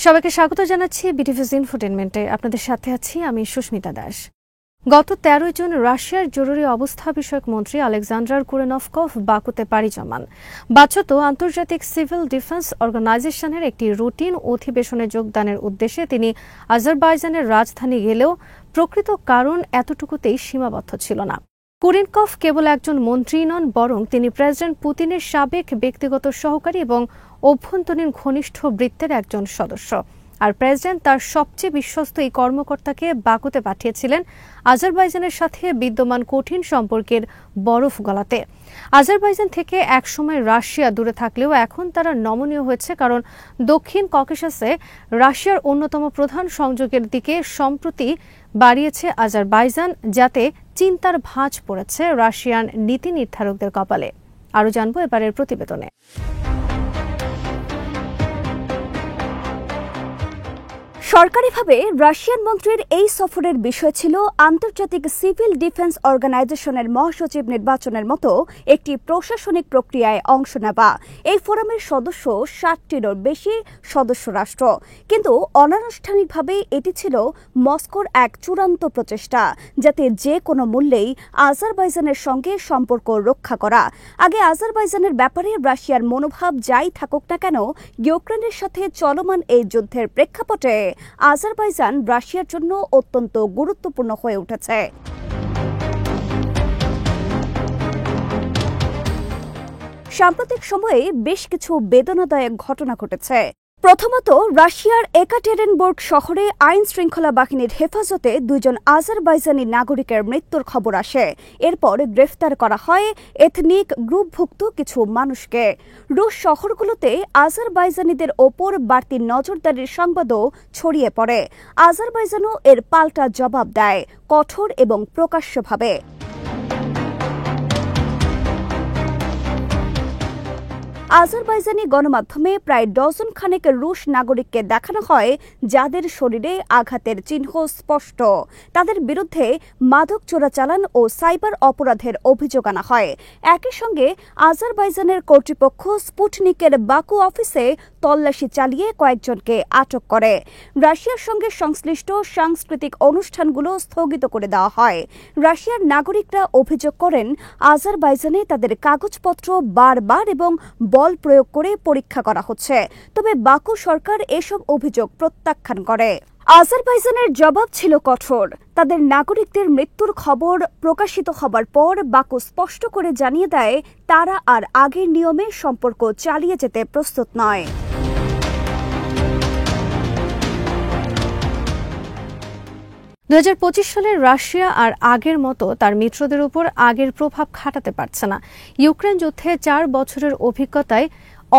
সবাইকে স্বাগত জানাচ্ছি বিটিভিস ইনফোটেইনমেন্টে। আপনাদের সাথে আছি আমি সুস্মিতা দাস। গত ১৩ জুন রাশিয়ার জরুরি অবস্থা বিষয়ক মন্ত্রী আলেকজান্ডার কুরেনভকভ বাকুতে পাড়ি জমান। বাচত আন্তর্জাতিক সিভিল ডিফেন্স অর্গানাইজেশনের একটি রুটিন অধিবেশনে যোগদানের উদ্দেশ্যে তিনি আজারবাইজানের রাজধানী গেলেও প্রকৃত কারণ এতটুকুতেই সীমাবদ্ধ ছিল না। কুরেনকভ কেবল একজন মন্ত্রী নন, বরং তিনি প্রেসিডেন্ট পুতিনের সাবেক ব্যক্তিগত সহকারী এবং অভ্যন্তরীণ ঘনিষ্ঠ বৃত্তের একজন সদস্য। আর প্রেসিডেন্ট তার সবচেয়ে বিশ্বস্ত এই কর্মকর্তাকে বাকুতে পাঠিয়েছিলেন আজারবাইজানের সাথে বিদ্যমান কঠিন সম্পর্কের বরফ গলাতে। আজারবাইজান থেকে একসময় রাশিয়া দূরে থাকলেও এখন তারা নমনীয় হয়েছে, কারণ দক্ষিণ ককেশাসে রাশিয়ার অন্যতম প্রধান সংযোগের দিকে সম্প্রতি বাড়িয়েছে আজারবাইজান, যাতে চিন্তার ভাঁজ পড়েছে রাশিয়ান নীতি নির্ধারকদের কপালে। আরও জানবো এবারের প্রতিবেদনে। সরকারিভাবে রাশিয়ান মন্ত্রীর এই সফরের বিষয় ছিল আন্তর্জাতিক সিভিল ডিফেন্স অর্গানাইজেশনের মহাসচিব নির্বাচনের মতো একটি প্রশাসনিক প্রক্রিয়ায় অংশ নেওয়া। এই ফোরামের সদস্য ৬০টিরও বেশি সদস্য রাষ্ট্র, কিন্তু অনানুষ্ঠানিকভাবে এটি ছিল মস্কোর এক চূড়ান্ত প্রচেষ্টা, যাতে যে কোনো মূল্যেই আজারবাইজানের সঙ্গে সম্পর্ক রক্ষা করা। আগে আজারবাইজানের ব্যাপারে রাশিয়ার মনোভাব যাই থাকুক না কেন, ইউক্রেনের সাথে চলমান এই যুদ্ধের প্রেক্ষাপটে আজারবাইজান রাশিয়ার জন্য অত্যন্ত গুরুত্বপূর্ণ হয়ে উঠেছে। সাম্প্রতিক সময়ে বেশ কিছু বেদনাদায়ক ঘটনা ঘটেছে। প্রথমত, রাশিয়ার একাটেরিনবুর্গ শহরে আইন শৃঙ্খলা বাহিনীর হেফাজতে ২ আজারবাইজানি নাগরিকের মৃত্যুর খবর আসে। এরপর গ্রেফতার করা হয় এথনিক গ্রুপভুক্ত কিছু মানুষকে। রুশ শহরগুলোতে আজারবাইজানিদের ওপর বাড়তি নজরদারির সংবাদও ছড়িয়ে পড়ে। আজারবাইজানও এর পাল্টা জবাব দেয়, কঠোর এবং প্রকাশ্যভাবে। আজারবাইজানি গণমাধ্যমে প্রায় ডজন খানেক রুশ নাগরিককে দেখানো হয় যাদের শরীরে আঘাতের চিহ্ন স্পষ্ট। তাদের বিরুদ্ধে মাদক চোরাচালান ও সাইবার অপরাধের অভিযোগ আনা হয়। একই সঙ্গে আজারবাইজানের কর্তৃপক্ষ স্পুটনিকের বাকু অফিসে তল্লাশি চালিয়ে কয়েকজনকে আটক করে। রাশিয়ার সঙ্গে সংশ্লিষ্ট সাংস্কৃতিক অনুষ্ঠানগুলো স্থগিত করে দেওয়া হয়। রাশিয়ার নাগরিকরা অভিযোগ করেন, আজারবাইজানে তাদের কাগজপত্র বারবার এবং বল প্রয়োগ করে পরীক্ষা করা হচ্ছে। তবে বাকু সরকার এসব অভিযোগ প্রত্যাখ্যান করে। আজারবাইজানের জবাব ছিল কঠোর। তাদের নাগরিকদের মৃত্যুর খবর প্রকাশিত হবার পর বাকু স্পষ্ট করে জানিয়ে দেয়, তারা আর আগের নিয়মে সম্পর্ক চালিয়ে যেতে প্রস্তুত নয়। সালের রাশিয়া আর আগের মতো তার মিত্রদের উপর আগের প্রভাব খাটাতে পারছে না। ইউক্রেন যুদ্ধে ৪ বছরের অভিজ্ঞতায়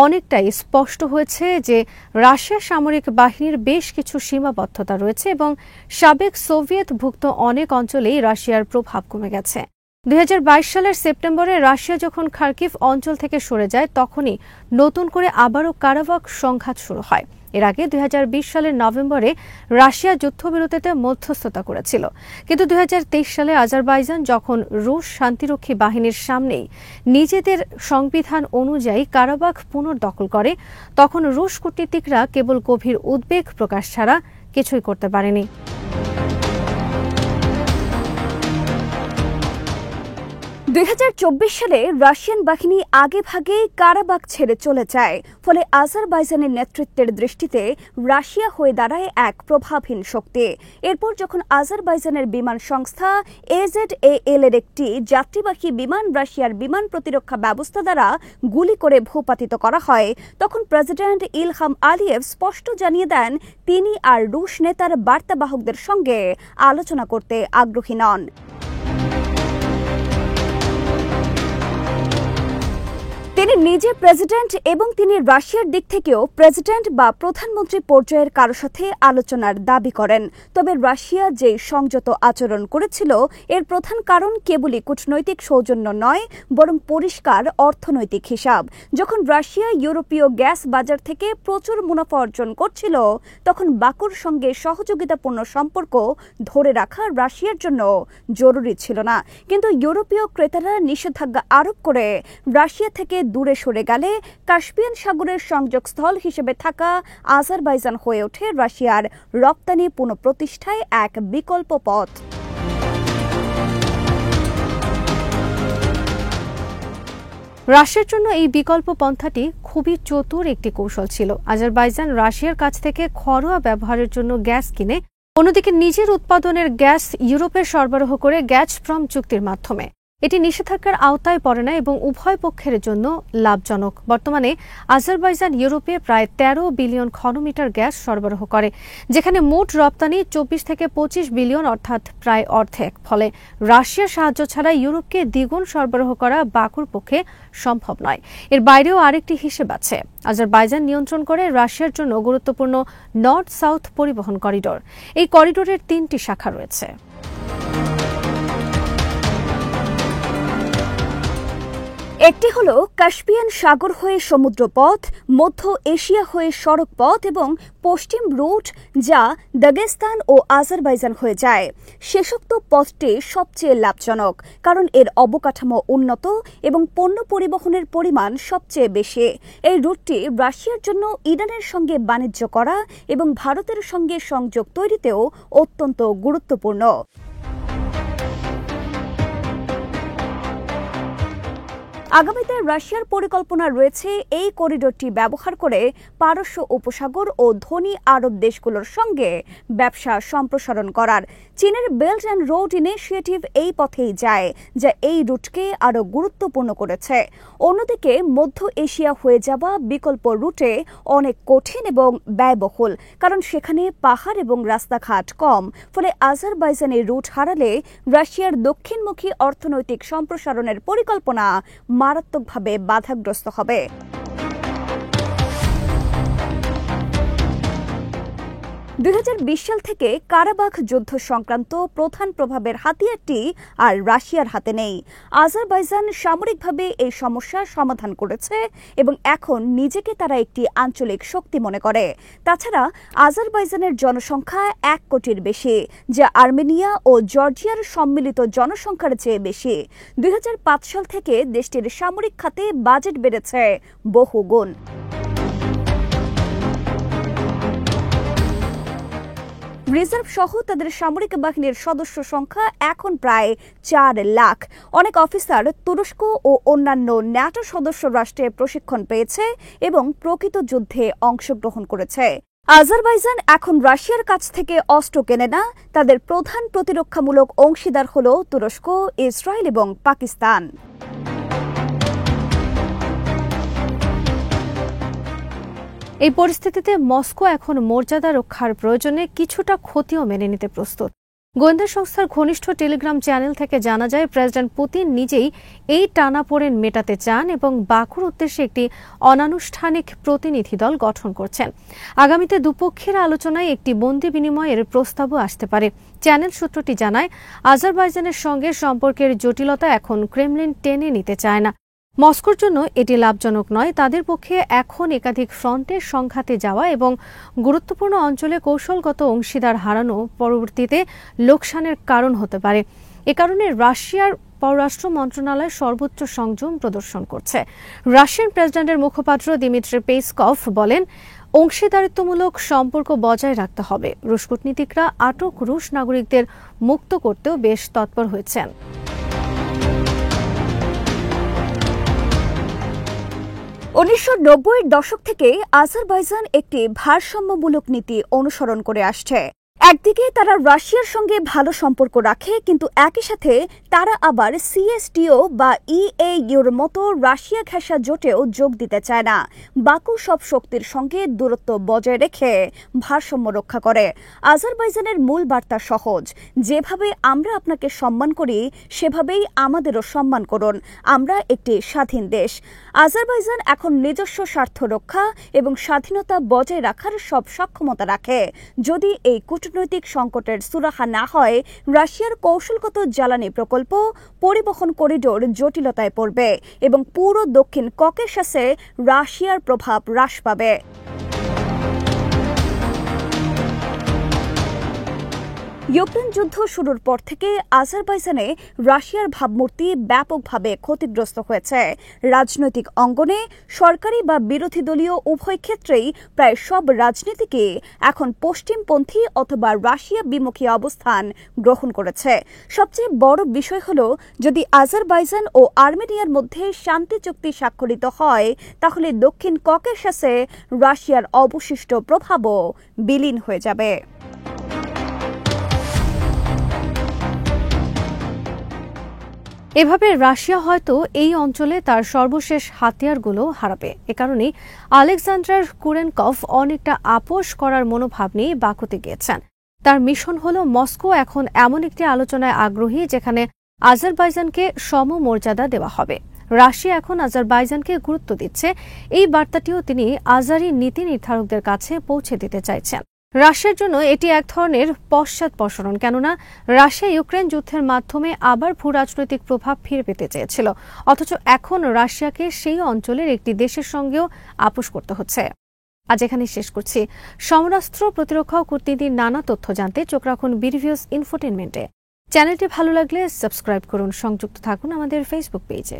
অনেকটাই স্পষ্ট হয়েছে যে রাশিয়ার সামরিক বাহিনীর বেশ কিছু সীমাবদ্ধতা রয়েছে এবং সাবেক সোভিয়েতভুক্ত অনেক অঞ্চলেই রাশিয়ার প্রভাব কমে গেছে। ২০২২ সালের সেপ্টেম্বরে রাশিয়া যখন খার্কিভ অঞ্চল থেকে সরে যায়, তখনই নতুন করে আবারও কারাবাখ সংঘাত শুরু হয়। এর আগে ২০২০ সালের নভেম্বরে রাশিয়া যুদ্ধবিরতিতে মধ্যস্থতা করেছিল, কিন্তু ২০২৩ সালে আজারবাইজান যখন রুশ শান্তিরক্ষী বাহিনীর সামনেই নিজেদের সংবিধান অনুযায়ী কারাবাখ পুনর্দখল করে, তখন রুশ কূটনীতিকরা কেবল গভীর উদ্বেগ প্রকাশ ছাড়া কিছুই করতে পারেনি। ২০২৪ সালে রাশিয়ান বাহিনী আগেভাগেই কারাবাখ ছেড়ে চলে যায়, ফলে আজারবাইজানের নেতৃত্বের দৃষ্টিতে রাশিয়া হয়ে দাঁড়ায় এক প্রভাবহীন শক্তি। এরপর যখন আজারবাইজানের বিমান সংস্থা AZAL এর একটি যাত্রীবাহী বিমান রাশিয়ার বিমান প্রতিরক্ষা ব্যবস্থা দ্বারা গুলি করে ভূপাতিত করা হয়, তখন প্রেসিডেন্ট ইলহাম আলিয়েভ স্পষ্ট জানিয়ে দেন, তিনি আর রুশ নেতার বার্তাবাহকদের সঙ্গে আলোচনা করতে আগ্রহী নন। তিনি নিজে প্রেসিডেন্ট এবং তিনি রাশিয়ার দিক থেকেও প্রেসিডেন্ট বা প্রধানমন্ত্রী পর্যায়ের কারো সাথে আলোচনার দাবি করেন। তবে রাশিয়া যে সংযত আচরণ করেছিল, এর প্রধান কারণ কেবলই কূটনৈতিক সৌজন্য নয়, বরং পরিষ্কার অর্থনৈতিক হিসাব। যখন রাশিয়া ইউরোপীয় গ্যাস বাজার থেকে প্রচুর মুনাফা অর্জন করছিল, তখন বাকুর সঙ্গে সহযোগিতাপূর্ণ সম্পর্ক ধরে রাখা রাশিয়ার জন্য জরুরি ছিল না। কিন্তু ইউরোপীয় ক্রেতারা নিষেধাজ্ঞা আরোপ করে রাশিয়া থেকে দূরে সরে গেলে কাস্পিয়ান সাগরের সংযোগস্থল হিসেবে থাকা আজারবাইজান হয়ে ওঠে রাশিয়ার রপ্তানি পুনঃপ্রতিষ্ঠায় এক বিকল্প পথ। রাশিয়ার জন্য এই বিকল্প পন্থাটি খুবই চতুর একটি কৌশল ছিল। আজারবাইজান রাশিয়ার কাছ থেকে ঘরোয়া ব্যবহারের জন্য গ্যাস কিনে অন্যদিকে নিজের উৎপাদনের গ্যাস ইউরোপে সরবরাহ করে গ্যাজপ্রম চুক্তির মাধ্যমে। এটি নিষেধাজ্ঞার আওতায় পড়ে না এবং উভয় পক্ষের জন্য লাভজনক। বর্তমানে আজারবাইজান ইউরোপে প্রায় 13 বিলিয়ন ঘনমিটার গ্যাস সরবরাহ করে, যেখানে মোট রপ্তানি 24 থেকে 25 বিলিয়ন, অর্থাৎ প্রায় অর্ধেক। ফলে রাশিয়ার সাহায্য ছাড়া ইউরোপকে দ্বিগুণ সরবরাহ করা বাকুর পক্ষে সম্ভব নয়। এর বাইরেও আরেকটি হিসেব আছে। আজারবাইজান নিয়ন্ত্রণ করে রাশিয়ার জন্য গুরুত্বপূর্ণ নর্থ সাউথ পরিবহন করিডোর। এই করিডোরের 3টি শাখা রয়েছে। একটি হল কাস্পিয়ান সাগর হয়ে সমুদ্রপথ, মধ্য এশিয়া হয়ে সড়ক পথ এবং পশ্চিম রুট যা দাগেস্তান ও আজারবাইজান হয়ে যায়। শেষোক্ত পথটি সবচেয়ে লাভজনক, কারণ এর অবকাঠামো উন্নত এবং পণ্য পরিবহনের পরিমাণ সবচেয়ে বেশি। এই রুটটি রাশিয়ার জন্য ইরানের সঙ্গে বাণিজ্য করা এবং ভারতের সঙ্গে সংযোগ তৈরিতেও অত্যন্ত গুরুত্বপূর্ণ। আগামীতে রাশিয়ার পরিকল্পনা রয়েছে এই করিডোরটি ব্যবহার করে পারস্য উপসাগর ও ধনী আরব দেশগুলোর সঙ্গে ব্যবসা সম্প্রসারণ করার। চীনের বেল্ট অ্যান্ড রোড ইনিশিয়েটিভ এই পথেই যায়, যা এই রুটকে আরও গুরুত্বপূর্ণ করেছে। অন্যদিকে মধ্য এশিয়া হয়ে যাওয়া বিকল্প রুটে অনেক কঠিন এবং ব্যয়বহুল, কারণ সেখানে পাহাড় এবং রাস্তাঘাট কম। ফলে আজারবাইজানের রুট হারালে রাশিয়ার দক্ষিণমুখী অর্থনৈতিক সম্প্রসারণের পরিকল্পনা মারাত্মকভাবে বাধাগ্রস্ত হবে। 2020 সাল থেকে কারাবাখ যুদ্ধ সংক্রান্ত প্রধান প্রভাবের হাতিয়ারটি আর রাশিয়ার হাতে নেই। আজারবাইজান সামরিকভাবে এই সমস্যার সমাধান করেছে এবং এখন নিজেকে তারা একটি আঞ্চলিক শক্তি মনে করে। তাছাড়া আজারবাইজানের জনসংখ্যা 1 কোটির বেশি, যা আর্মেনিয়া ও জর্জিয়ার সম্মিলিত জনসংখ্যার চেয়ে বেশি। 2005 সাল থেকে দেশটির সামরিক খাতে বাজেট বেড়েছে বহুগুণ। রিজার্ভ সহ তাদের সামরিক বাহিনীর সদস্য সংখ্যা এখন প্রায় 4 লাখ। অনেক অফিসার তুরস্ক ও অন্যান্য ন্যাটো সদস্য রাষ্ট্রে প্রশিক্ষণ পেয়েছে এবং প্রকৃত যুদ্ধে অংশগ্রহণ করেছে। আজারবাইজান এখন রাশিয়ার কাছ থেকে অস্ত্র কেনে না, তাদের প্রধান প্রতিরক্ষামূলক অংশীদার হল তুরস্ক, ইসরায়েল এবং পাকিস্তান। এই পরিস্থিতিতে মস্কো এখন মর্যাদা রক্ষার প্রয়োজনে কিছুটা ক্ষতিও মেনে নিতে প্রস্তুত। গোয়েন্দা সংস্থার ঘনিষ্ঠ টেলিগ্রাম চ্যানেল থেকে জানা যায়, প্রেসিডেন্ট পুতিন নিজেই এই টানাপোড়েন মেটাতে চান এবং বাকুর উদ্দেশ্যে একটি অনানুষ্ঠানিক প্রতিনিধি দল গঠন করছেন। আগামীতে দুপক্ষের আলোচনায় একটি বন্দি বিনিময়ের প্রস্তাবও আসতে পারে। চ্যানেল সূত্রটি জানায়, আজারবাইজানের সঙ্গে সম্পর্কের জটিলতা এখন ক্রেমলিন টেনে নিতে চায় না। মস্কোর জন্য এটি লাভজনক নয়। তাদের পক্ষে এখন একাধিক ফ্রন্টে সংঘাতে যাওয়া এবং গুরুত্বপূর্ণ অঞ্চলে কৌশলগত অংশীদার হারানো পরবর্তীতে লোকসানের কারণ হতে পারে। এ কারণে রাশিয়ার পররাষ্ট্র মন্ত্রণালয় সর্বোচ্চ সংযম প্রদর্শন করছে। রাশিয়ান প্রেসিডেন্টের মুখপাত্র দিমিত্রি পেসকভ বলেন, অংশীদারিত্বমূলক সম্পর্ক বজায় রাখতে হবে। রুশ কূটনীতিকরা আটক রুশ নাগরিকদের মুক্ত করতেও বেশ তৎপর হয়েছেন। 1990-এর দশক থেকে আজারবাইজান একটি ভারসাম্যমূলক নীতি অনুসরণ করে আসছে। একদিকে তারা রাশিয়ার সঙ্গে ভালো সম্পর্ক রাখে, কিন্তু একই সাথে তারা আবার সিএসটিও বা ইএইউর মতো রাশিয়া ঘেঁষা জোটেও যোগ দিতে চায় না। বাকু সব শক্তির সঙ্গে দূরত্ব বজায় রেখে ভারসাম্য রক্ষা করে। আজারবাইজানের মূল বার্তা সহজ, যেভাবে আমরা আপনাকে সম্মান করি সেভাবেই আমাদেরও সম্মান করুন। আমরা একটি স্বাধীন দেশ। আজারবাইজান এখন নিজস্ব স্বার্থ রক্ষা এবং স্বাধীনতা বজায় রাখার সব সক্ষমতা রাখে। যদি এই কূটনৈতিক সংকটের সুরাহা না হয়, রাশিয়ার কৌশলগত জ্বালানি প্রকল্প, পরিবহন করিডোর জটিলতায় পড়বে এবং পুরো দক্ষিণ ককেশাসে রাশিয়ার প্রভাব হ্রাস পাবে। ইউক্রেন যুদ্ধ শুরুর পর থেকে আজারবাইজানে রাশিয়ার ভাবমূর্তি ব্যাপকভাবে ক্ষতিগ্রস্ত হয়েছে। রাজনৈতিক অঙ্গনে সরকারি বা বিরোধী দলীয় উভয় ক্ষেত্রেই প্রায় সব রাজনীতিকে এখন পশ্চিমপন্থী অথবা রাশিয়া বিমুখী অবস্থান গ্রহণ করেছে। সবচেয়ে বড় বিষয় হলো, যদি আজারবাইজান ও আর্মেনিয়ার মধ্যে শান্তি চুক্তি স্বাক্ষরিত হয়, তাহলে দক্ষিণ ককেশাসে রাশিয়ার অবশিষ্ট প্রভাবও বিলীন হয়ে যাবে। এভাবে রাশিয়া হয়তো এই অঞ্চলে তার সর্বশেষ হাতিয়ারগুলো হারাবে। এ কারণেই আলেকজান্ডার কুরেনকভ অনেকটা আপোষ করার মনোভাব নিয়ে বাকুতে গিয়েছেন। তার মিশন হলো মস্কো এখন এমন একটি আলোচনায় আগ্রহী যেখানে আজারবাইজানকে সমমর্যাদা দেওয়া হবে। রাশিয়া এখন আজারবাইজানকে গুরুত্ব দিচ্ছে, এই বার্তাটিও তিনি আজারি নীতি নির্ধারকদের কাছে পৌঁছে দিতে চাইছেন। রাশিয়ার জন্য এটি এক ধরনের পশ্চাৎপসরণ, কেননা রাশিয়া ইউক্রেন যুদ্ধের মাধ্যমে আবার ভূরাজনৈতিক প্রভাব ফিরে পেতে চেয়েছিল, অথচ এখন রাশিয়াকে সেই অঞ্চলের একটি দেশের সঙ্গেও আপোষ করতে হচ্ছে। আজ এখানে শেষ করছি। সমরাস্ত্র, প্রতিরক্ষা ও কূটনীতির নানা তথ্য জানতে চোখ রাখুন বিডিভিউজ ইনফোটেইনমেন্টে। চ্যানেলটি ভালো লাগলে সাবস্ক্রাইব করুন, সংযুক্ত থাকুন আমাদের ফেসবুক পেজে।